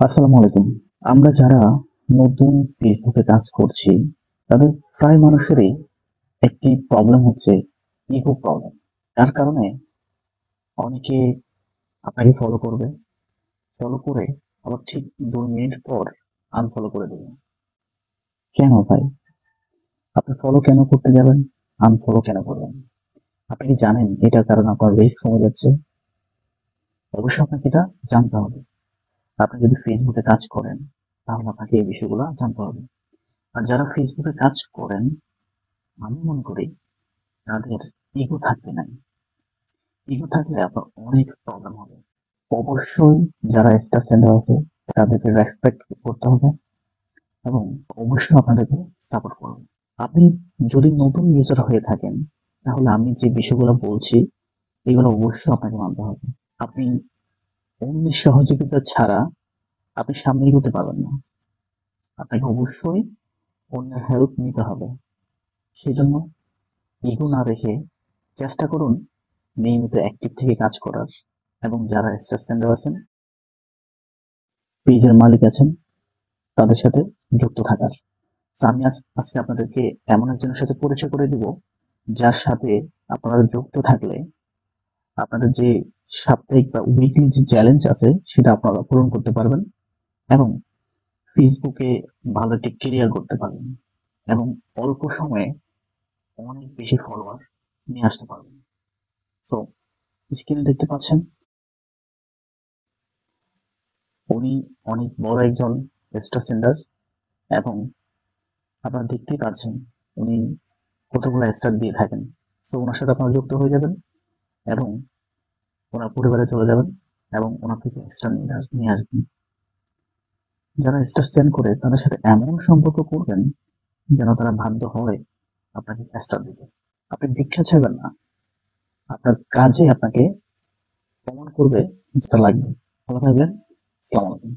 আসসালামু আলাইকুম। আমরা যারা নতুন ফেসবুকে কাজ করছি, তাদের প্রায় মানুষেরই একটি প্রবলেম হচ্ছে ইগো প্রবলেম। তার কারণে অনেকে আপনাকে ফলো করবে, ফলো করে আবার ঠিক ২ মিনিট পর আনফলো করে দেবে। কেন ভাই? আপনি ফলো কেন করতে যাবেন? আনফলো কেন করবেন? আপনি কি জানেন এটার কারণে আপনার রিচ কমে যাচ্ছে? অবশ্যই আপনাকে এটা জানতে হবে। আপনি যদি ফেসবুকে কাজ করেন, তাহলে আপনাকে এই বিষয়গুলো জানতে হবে। আর যারা ফেসবুকে কাজ করেন, আমি মনে করি তাদের ইগো থাকবে না। ইগো থাকলে আপনার অনেক প্রবলেম হবে। অবশ্যই যারা স্টার সেন্ডার আছে তাদেরকে রেসপেক্ট করতে হবে এবং অবশ্যই আপনাদেরকে সাপোর্ট করবে। আপনি যদি নতুন ইউজার হয়ে থাকেন, তাহলে আমি যে বিষয়গুলো বলছি এগুলো অবশ্যই আপনাকে মানতে হবে। আপনি অন্যের সহযোগিতা ছাড়া আপনি সামনে এগোতে পারবেন না। আপনাকে অবশ্যই অন্যের হেল্প নিতে হবে। সেজন্য ইগো না রেখে চেষ্টা করুন নিয়মিত অ্যাক্টিভ থেকে কাজ করার এবং যারা স্টার সেন্ডার আছেন, পেজের মালিক আছেন, তাদের সাথে যুক্ত থাকার। So, আমি আজকে আপনাদেরকে এমন একজনের সাথে পরিচয় করে দিব, যার সাথে আপনারা যুক্ত থাকলে আপনাদের যে সাপ্তাহিক বা উইকলি যে চ্যালেঞ্জ আছে সেটা আপনারা পূরণ করতে পারবেন এবং ফেসবুকে ভালো একটি কেরিয়ার করতে পারবেন এবং অল্প সময়ে অনেক বেশি ফলোয়ার নিয়ে আসতে পারবেন। সো স্ক্রিনে দেখতে পাচ্ছেন, উনি অনেক বড় একজন স্টার সেন্ডার এবং আপনারা দেখতেই পাচ্ছেন উনি কতগুলো স্টার দিয়ে থাকেন। সো ওনার সাথে আপনারা যুক্ত হয়ে যাবেন এবং ওনার পরিবারে চলে যাবেন এবং ওনার থেকে স্টার নিয়ে আসবেন। যারা স্টার সেন্ড করে তাদের সাথে এমন সম্পর্ক করবেন যেন তারা বাধ্য হয় আপনাকে স্টার দিতে। আপনি দীক্ষা চাইবেন না, আপনার কাজে আপনাকে প্রমাণ করবে যেটা লাগবে। ভালো থাকবেন। আসসালামু আলাইকুম।